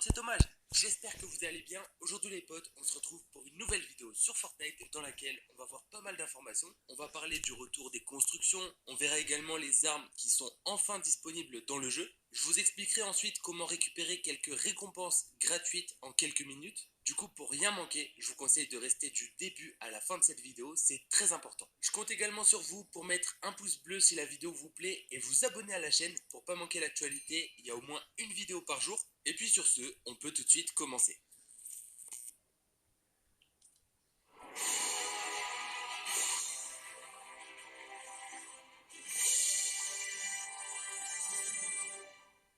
monde, c'est Thomas. J'espère que vous allez bien. Aujourd'hui les potes, on se retrouve pour une nouvelle vidéo sur Fortnite dans laquelle on va voir pas mal d'informations. On va parler du retour des constructions, on verra également les armes qui sont enfin disponibles dans le jeu. Je vous expliquerai ensuite comment récupérer quelques récompenses gratuites en quelques minutes. Du coup, pour rien manquer, je vous conseille de rester du début à la fin de cette vidéo, c'est très important. Je compte également sur vous pour mettre un pouce bleu si la vidéo vous plaît et vous abonner à la chaîne pour pas manquer l'actualité. Il y a au moins une vidéo par jour. Et puis sur ce, on peut tout de suite commencer.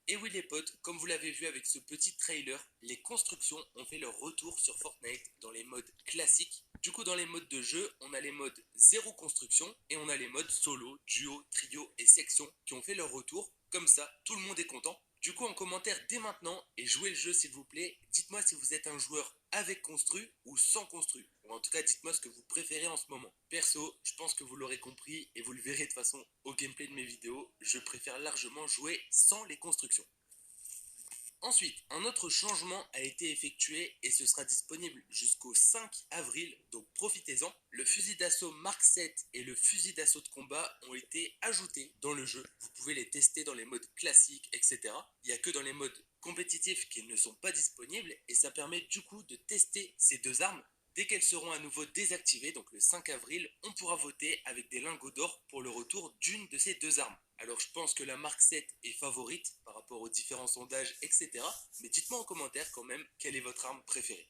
Et oui les potes, comme vous l'avez vu avec ce petit trailer, les constructions ont fait leur retour sur Fortnite dans les modes classiques. Du coup dans les modes de jeu, on a les modes 0 construction et on a les modes solo, duo, trio et section qui ont fait leur retour. Comme ça, tout le monde est content. Du coup en commentaire dès maintenant et jouez le jeu s'il vous plaît. Dites-moi si vous êtes un joueur avec construit ou sans construit. Ou en tout cas dites-moi ce que vous préférez en ce moment. Perso, je pense que vous l'aurez compris et vous le verrez de toute façon au gameplay de mes vidéos. Je préfère largement jouer sans les constructions. Ensuite, un autre changement a été effectué et ce sera disponible jusqu'au 5 avril, donc profitez-en. Le fusil d'assaut Mark 7 et le fusil d'assaut de combat ont été ajoutés dans le jeu. Vous pouvez les tester dans les modes classiques, etc. Il n'y a que dans les modes compétitifs qu'ils ne sont pas disponibles et ça permet du coup de tester ces deux armes. Dès qu'elles seront à nouveau désactivées, donc le 5 avril, on pourra voter avec des lingots d'or pour le retour d'une de ces deux armes. Alors je pense que la Mark 7 est favorite par rapport aux différents sondages, etc. Mais dites-moi en commentaire quand même quelle est votre arme préférée.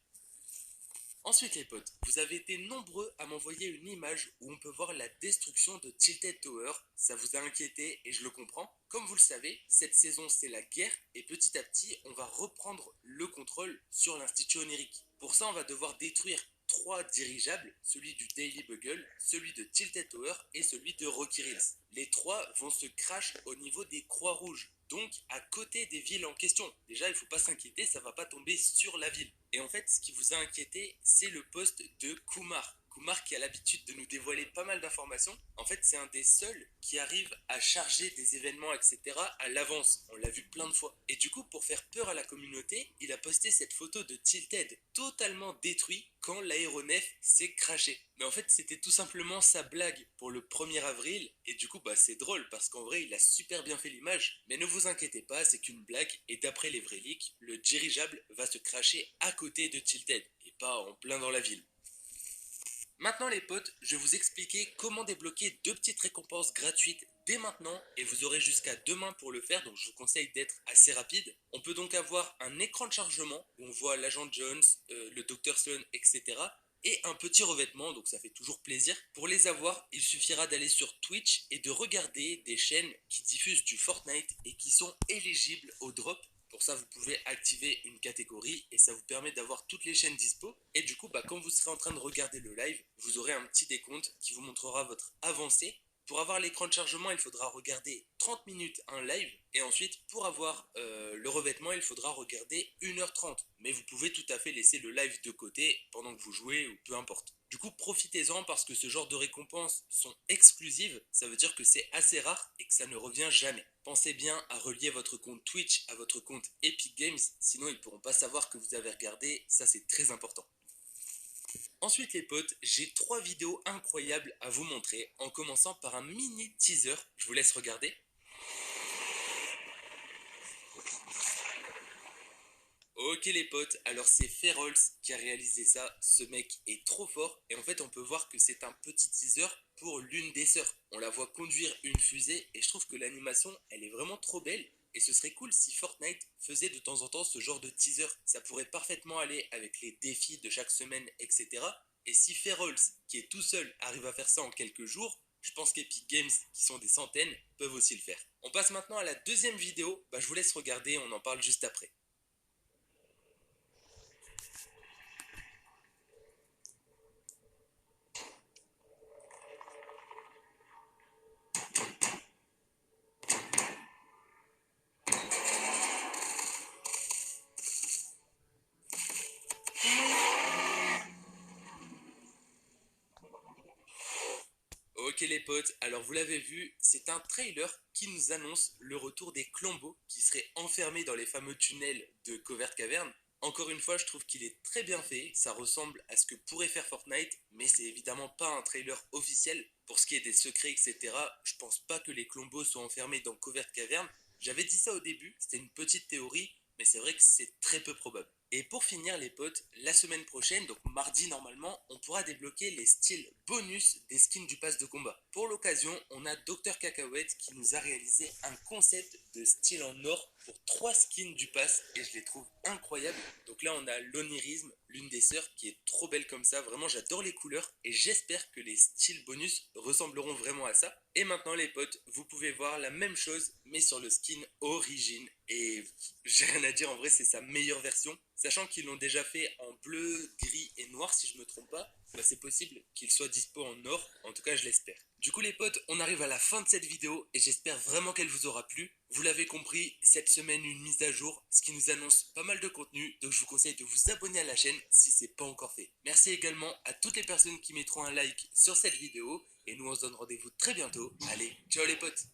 Ensuite les potes, vous avez été nombreux à m'envoyer une image où on peut voir la destruction de Tilted Tower. Ça vous a inquiété et je le comprends. Comme vous le savez, cette saison c'est la guerre et petit à petit on va reprendre le contrôle sur l'Institut Onirique. Pour ça on va devoir détruire 3 dirigeables, celui du Daily Bugle, celui de Tilted Tower et celui de Rocky Rills. Les 3 vont se crash au niveau des croix rouges, donc à côté des villes en question. Déjà il ne faut pas s'inquiéter, ça ne va pas tomber sur la ville. Et en fait ce qui vous a inquiété c'est le poste de Kumar. Kumar qui a l'habitude de nous dévoiler pas mal d'informations. En fait c'est un des seuls qui arrive à charger des événements etc. à l'avance. On l'a vu plein de fois. Et du coup pour faire peur à la communauté, il a posté cette photo de Tilted totalement détruit quand l'aéronef s'est crashé. Mais en fait c'était tout simplement sa blague pour le 1er avril. Et du coup c'est drôle parce qu'en vrai il a super bien fait l'image. Mais ne vous inquiétez pas, c'est qu'une blague. Et d'après les vrais leaks, le dirigeable va se crasher à côté de Tilted et pas en plein dans la ville. Maintenant les potes, je vais vous expliquer comment débloquer 2 petites récompenses gratuites dès maintenant et vous aurez jusqu'à demain pour le faire, donc je vous conseille d'être assez rapide. On peut donc avoir un écran de chargement où on voit l'agent Jones, le Dr Sloan, etc. et un petit revêtement, donc ça fait toujours plaisir. Pour les avoir, il suffira d'aller sur Twitch et de regarder des chaînes qui diffusent du Fortnite et qui sont éligibles au drop. Pour ça, vous pouvez activer une catégorie et ça vous permet d'avoir toutes les chaînes dispo. Et du coup, quand vous serez en train de regarder le live, vous aurez un petit décompte qui vous montrera votre avancée. Pour avoir l'écran de chargement, il faudra regarder 30 minutes un live. Et ensuite, pour avoir le revêtement, il faudra regarder 1h30. Mais vous pouvez tout à fait laisser le live de côté pendant que vous jouez ou peu importe. Du coup, profitez-en parce que ce genre de récompenses sont exclusives. Ça veut dire que c'est assez rare et que ça ne revient jamais. Pensez bien à relier votre compte Twitch à votre compte Epic Games, sinon ils ne pourront pas savoir que vous avez regardé. Ça, c'est très important. Ensuite les potes, j'ai 3 vidéos incroyables à vous montrer, en commençant par un mini teaser. Je vous laisse regarder. Ok les potes, alors c'est Ferols qui a réalisé ça, ce mec est trop fort et en fait on peut voir que c'est un petit teaser pour l'une des sœurs. On la voit conduire une fusée et je trouve que l'animation elle est vraiment trop belle et ce serait cool si Fortnite faisait de temps en temps ce genre de teaser. Ça pourrait parfaitement aller avec les défis de chaque semaine etc. Et si Ferols qui est tout seul arrive à faire ça en quelques jours, je pense qu'Epic Games, qui sont des centaines, peuvent aussi le faire. On passe maintenant à la deuxième vidéo, je vous laisse regarder, on en parle juste après. Ok Ok les potes, alors vous l'avez vu, c'est un trailer qui nous annonce le retour des Clombos qui seraient enfermés dans les fameux tunnels de Covert Cavern. Encore une fois, je trouve qu'il est très bien fait, ça ressemble à ce que pourrait faire Fortnite, mais c'est évidemment pas un trailer officiel. Pour ce qui est des secrets, etc., je pense pas que les Clombos soient enfermés dans Covert Cavern. J'avais dit ça au début, c'était une petite théorie, mais c'est vrai que c'est très peu probable. Et pour finir les potes, la semaine prochaine, donc mardi normalement, on pourra débloquer les styles bonus des skins du pass de combat. Pour l'occasion, on a Dr Cacahuète qui nous a réalisé un concept de style en or pour 3 skins du pass et je les trouve incroyables. Donc là on a l'onirisme, l'une des sœurs qui est trop belle comme ça, vraiment j'adore les couleurs et j'espère que les styles bonus ressembleront vraiment à ça. Et maintenant les potes, vous pouvez voir la même chose mais sur le skin Origin et j'ai rien à dire, en vrai c'est sa meilleure version. Sachant qu'ils l'ont déjà fait en bleu, gris et noir si je me trompe pas, bah c'est possible qu'il soit dispo en or, en tout cas je l'espère. Du coup les potes, on arrive à la fin de cette vidéo et j'espère vraiment qu'elle vous aura plu. Vous l'avez compris, cette semaine une mise à jour, ce qui nous annonce pas mal de contenu, donc je vous conseille de vous abonner à la chaîne si c'est pas encore fait. Merci également à toutes les personnes qui mettront un like sur cette vidéo et nous on se donne rendez-vous très bientôt. Allez, ciao les potes!